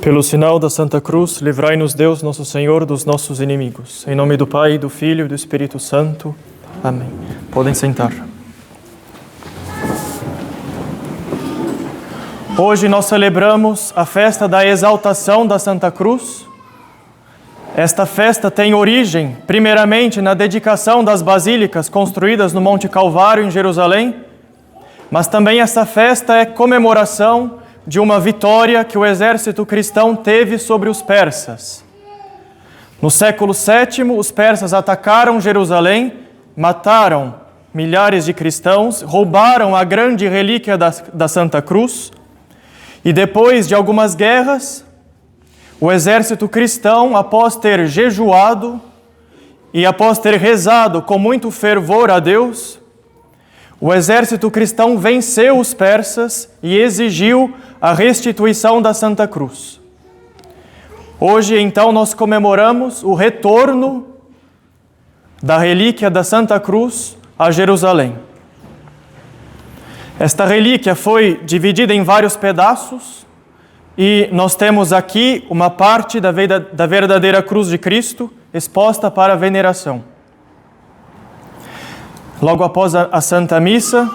Pelo sinal da Santa Cruz, livrai-nos Deus, nosso Senhor, dos nossos inimigos. Em nome do Pai, do Filho e do Espírito Santo. Amém. Podem sentar. Hoje nós celebramos a festa da exaltação da Santa Cruz. Esta festa tem origem, primeiramente, na dedicação das basílicas construídas no Monte Calvário, em Jerusalém, mas também essa festa é comemoração de uma vitória que o exército cristão teve sobre os persas. No século VII, os persas atacaram Jerusalém, mataram milhares de cristãos, roubaram a grande relíquia da Santa Cruz, e depois de algumas guerras, o exército cristão, após ter jejuado e após ter rezado com muito fervor a Deus, o exército cristão venceu os persas e exigiu a restituição da Santa Cruz. Hoje, então, nós comemoramos o retorno da relíquia da Santa Cruz a Jerusalém. Esta relíquia foi dividida em vários pedaços e nós temos aqui uma parte da verdadeira cruz de Cristo exposta para veneração. Logo após a Santa Missa,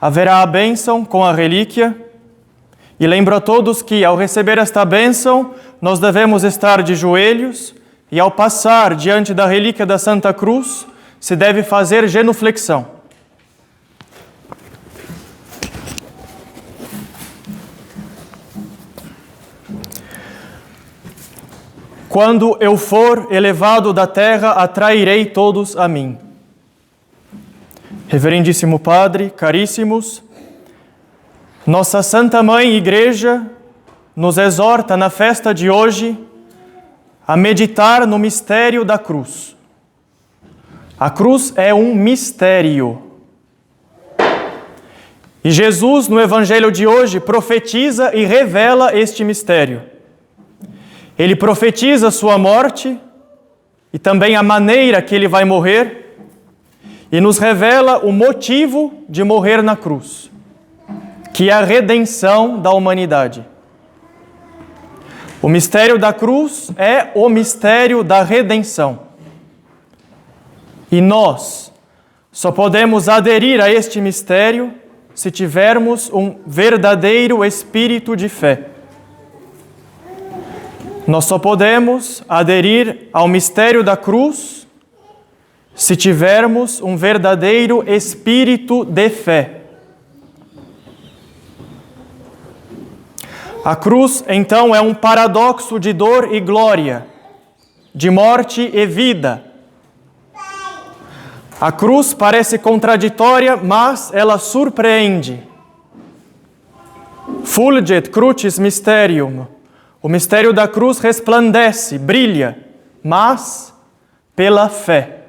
haverá a bênção com a relíquia. E lembro a todos que, ao receber esta bênção, nós devemos estar de joelhos e, ao passar diante da relíquia da Santa Cruz, se deve fazer genuflexão. Quando eu for elevado da terra, atrairei todos a mim. Reverendíssimo Padre, caríssimos, nossa Santa Mãe Igreja nos exorta na festa de hoje a meditar no mistério da cruz. A cruz é um mistério. E Jesus, no Evangelho de hoje, profetiza e revela este mistério. Ele profetiza sua morte e também a maneira que ele vai morrer, e nos revela o motivo de morrer na cruz, que é a redenção da humanidade. O mistério da cruz é o mistério da redenção. E nós só podemos aderir a este mistério se tivermos um verdadeiro espírito de fé. Nós só podemos aderir ao mistério da cruz se tivermos um verdadeiro espírito de fé. A cruz, então, é um paradoxo de dor e glória, de morte e vida. A cruz parece contraditória, mas ela surpreende. Fulget crucis mysterium. O mistério da cruz resplandece, brilha, mas pela fé.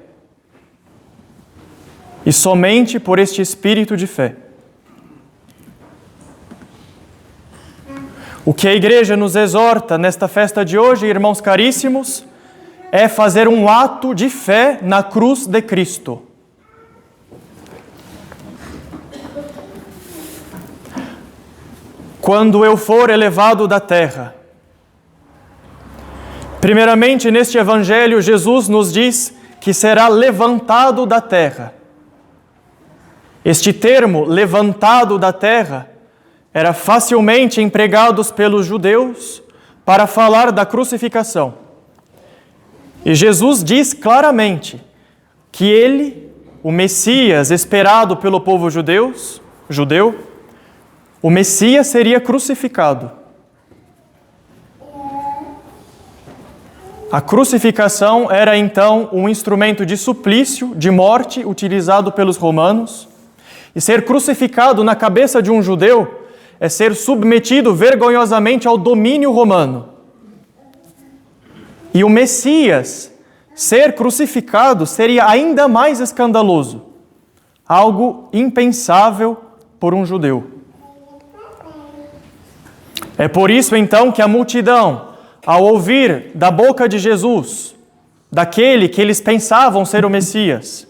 E somente por este espírito de fé. O que a Igreja nos exorta nesta festa de hoje, irmãos caríssimos, é fazer um ato de fé na cruz de Cristo. Quando eu for elevado da terra. Primeiramente, neste Evangelho, Jesus nos diz que será levantado da terra. Este termo, levantado da terra, era facilmente empregado pelos judeus para falar da crucificação. E Jesus diz claramente que ele, o Messias esperado pelo povo judeu, o Messias seria crucificado. A crucificação era então um instrumento de suplício, de morte, utilizado pelos romanos. E ser crucificado na cabeça de um judeu é ser submetido vergonhosamente ao domínio romano. E o Messias ser crucificado seria ainda mais escandaloso, algo impensável por um judeu. É por isso então que a multidão, ao ouvir da boca de Jesus, daquele que eles pensavam ser o Messias,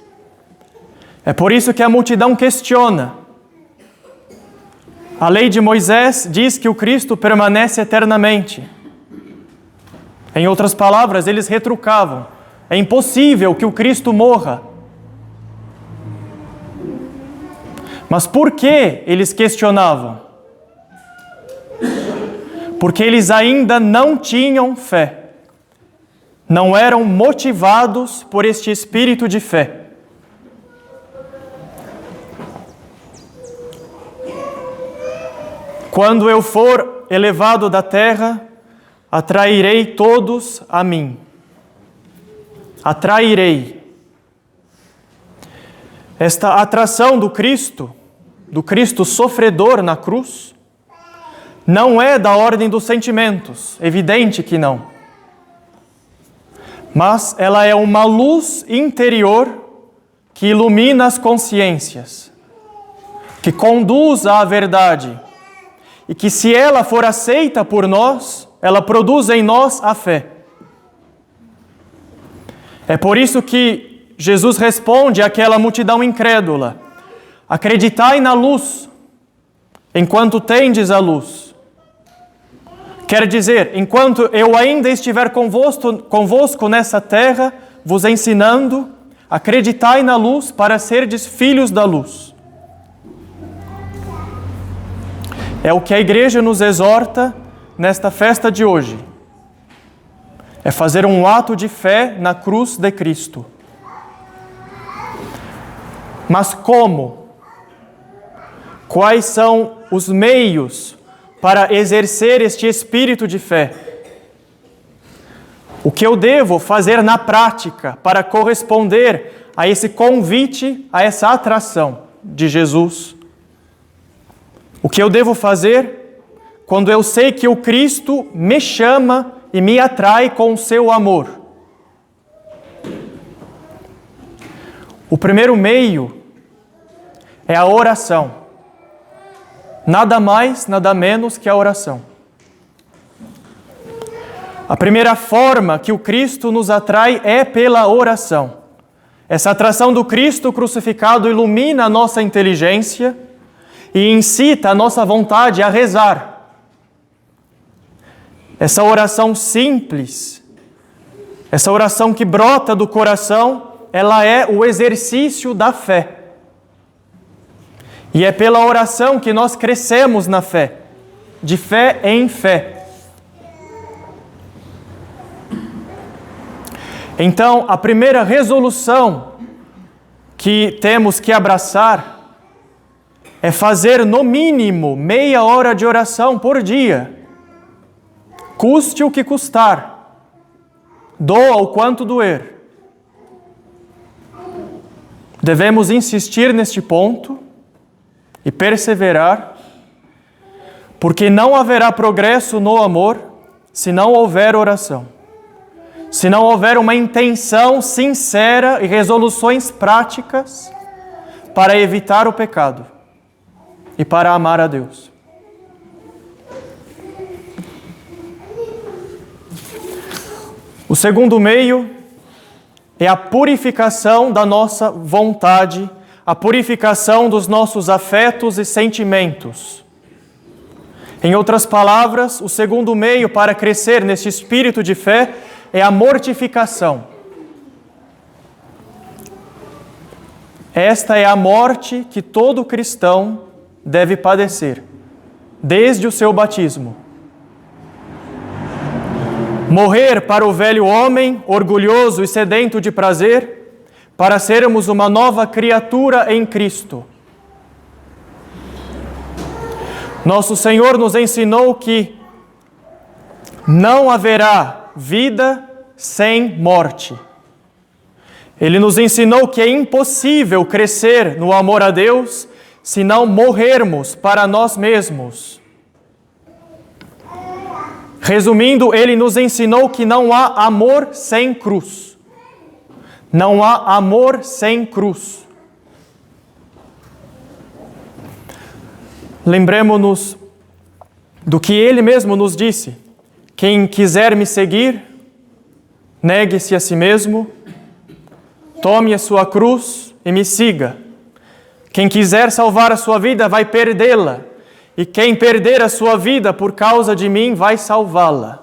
é por isso que a multidão questiona. A lei de Moisés diz que o Cristo permanece eternamente. Em outras palavras, eles retrucavam: é impossível que o Cristo morra. Mas por que eles questionavam? Porque eles ainda não tinham fé. Não eram motivados por este espírito de fé. Quando eu for elevado da terra, atrairei todos a mim. Atrairei. Esta atração do Cristo sofredor na cruz, não é da ordem dos sentimentos, evidente que não. Mas ela é uma luz interior que ilumina as consciências, que conduz à verdade, e que, se ela for aceita por nós, ela produz em nós a fé. É por isso que Jesus responde àquela multidão incrédula: acreditai na luz, enquanto tendes a luz. Quer dizer, enquanto eu ainda estiver convosco nessa terra, vos ensinando, acreditai na luz para serdes filhos da luz. É o que a igreja nos exorta nesta festa de hoje. É fazer um ato de fé na cruz de Cristo. Mas como? Quais são os meios para exercer este espírito de fé? O que eu devo fazer na prática para corresponder a esse convite, a essa atração de Jesus? O que eu devo fazer quando eu sei que o Cristo me chama e me atrai com o seu amor? O primeiro meio é a oração. Nada mais, nada menos que a oração. A primeira forma que o Cristo nos atrai é pela oração. Essa atração do Cristo crucificado ilumina a nossa inteligência e incita a nossa vontade a rezar. Essa oração simples, essa oração que brota do coração, ela é o exercício da fé. E é pela oração que nós crescemos na fé, de fé em fé. Então, a primeira resolução que temos que abraçar é fazer no mínimo meia hora de oração por dia. Custe o que custar. Doa o quanto doer. Devemos insistir neste ponto e perseverar, porque não haverá progresso no amor se não houver oração. Se não houver uma intenção sincera e resoluções práticas para evitar o pecado e para amar a Deus. O segundo meio é a purificação da nossa vontade, a purificação dos nossos afetos e sentimentos. Em outras palavras, o segundo meio para crescer nesse espírito de fé é a mortificação. Esta é a morte que todo cristão deve padecer, desde o seu batismo. Morrer para o velho homem, orgulhoso e sedento de prazer, para sermos uma nova criatura em Cristo. Nosso Senhor nos ensinou que não haverá vida sem morte. Ele nos ensinou que é impossível crescer no amor a Deus se não morrermos para nós mesmos. Resumindo, ele nos ensinou que não há amor sem cruz. Não há amor sem cruz. Lembremos-nos do que ele mesmo nos disse: quem quiser me seguir, negue-se a si mesmo, tome a sua cruz e me siga. Quem quiser salvar a sua vida vai perdê-la, e quem perder a sua vida por causa de mim vai salvá-la.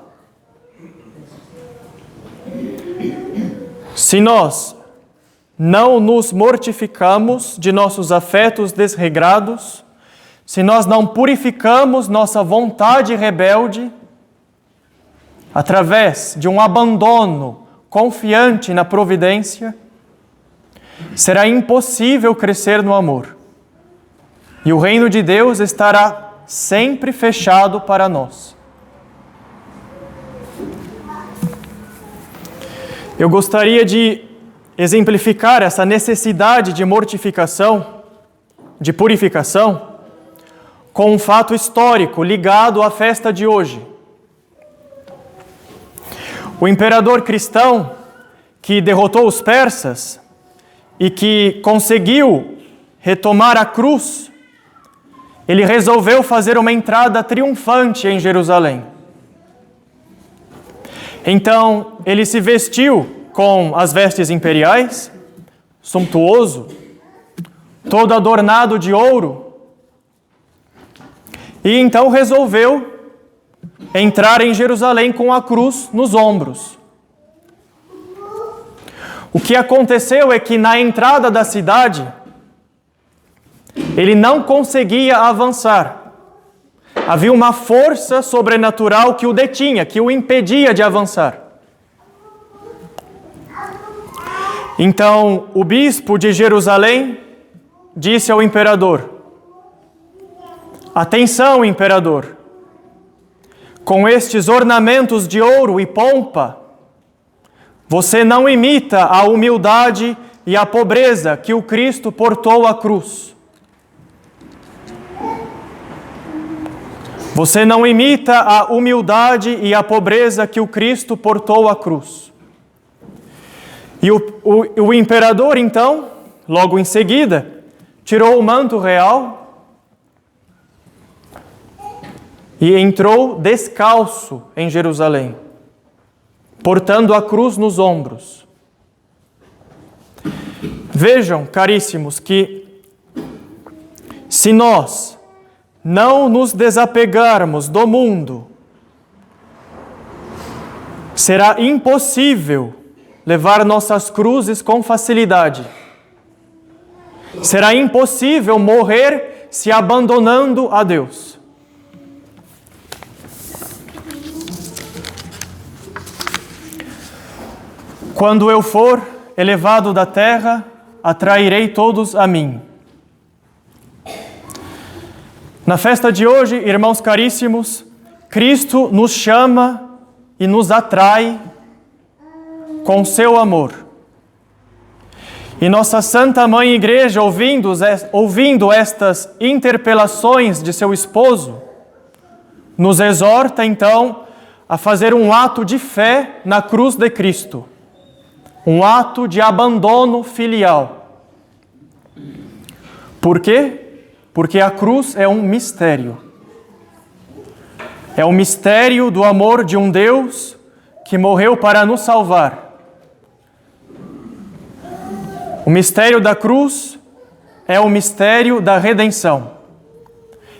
Se nós não nos mortificamos de nossos afetos desregrados, se nós não purificamos nossa vontade rebelde, através de um abandono confiante na providência, será impossível crescer no amor. E o reino de Deus estará sempre fechado para nós. Eu gostaria de exemplificar essa necessidade de mortificação, de purificação, com um fato histórico ligado à festa de hoje. O imperador cristão que derrotou os persas e que conseguiu retomar a cruz, ele resolveu fazer uma entrada triunfante em Jerusalém. Então, ele se vestiu com as vestes imperiais, suntuoso, todo adornado de ouro, e então resolveu entrar em Jerusalém com a cruz nos ombros. O que aconteceu é que na entrada da cidade, ele não conseguia avançar. Havia uma força sobrenatural que o detinha, que o impedia de avançar. Então, o bispo de Jerusalém disse ao imperador: atenção, imperador, com estes ornamentos de ouro e pompa, você não imita a humildade e a pobreza que o Cristo portou à cruz. Você não imita a humildade e a pobreza que o Cristo portou à cruz. E o imperador, então, logo em seguida, tirou o manto real e entrou descalço em Jerusalém, portando a cruz nos ombros. Vejam, caríssimos, que se nós não nos desapegarmos do mundo, será impossível levar nossas cruzes com facilidade. Será impossível morrer se abandonando a Deus. Quando eu for elevado da terra, atrairei todos a mim. Na festa de hoje, irmãos caríssimos, Cristo nos chama e nos atrai com seu amor. E nossa Santa Mãe Igreja, ouvindo estas interpelações de seu esposo, nos exorta então a fazer um ato de fé na cruz de Cristo, um ato de abandono filial. Por quê? Porque a cruz é um mistério. É o mistério do amor de um Deus que morreu para nos salvar. O mistério da cruz é o mistério da redenção.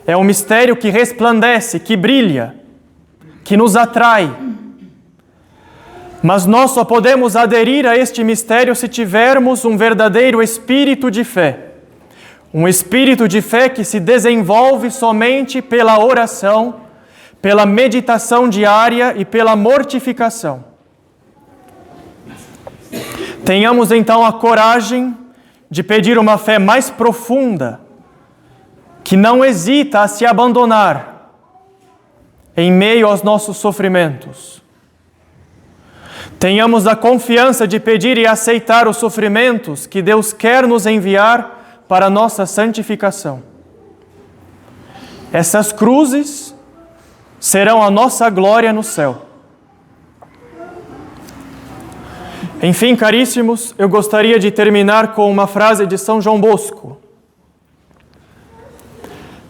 É um mistério que resplandece, que brilha, que nos atrai. Mas nós só podemos aderir a este mistério se tivermos um verdadeiro espírito de fé. Um espírito de fé que se desenvolve somente pela oração, pela meditação diária e pela mortificação. Tenhamos então a coragem de pedir uma fé mais profunda, que não hesita a se abandonar em meio aos nossos sofrimentos. Tenhamos a confiança de pedir e aceitar os sofrimentos que Deus quer nos enviar para a nossa santificação. Essas cruzes serão a nossa glória no céu. Enfim, caríssimos, eu gostaria de terminar com uma frase de São João Bosco.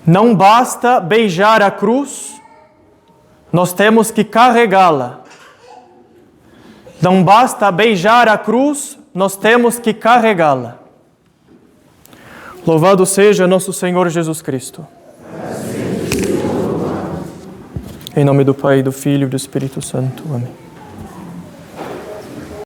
Não basta beijar a cruz, nós temos que carregá-la. Não basta beijar a cruz, nós temos que carregá-la. Louvado seja nosso Senhor Jesus Cristo. Em nome do Pai, do Filho e do Espírito Santo. Amém.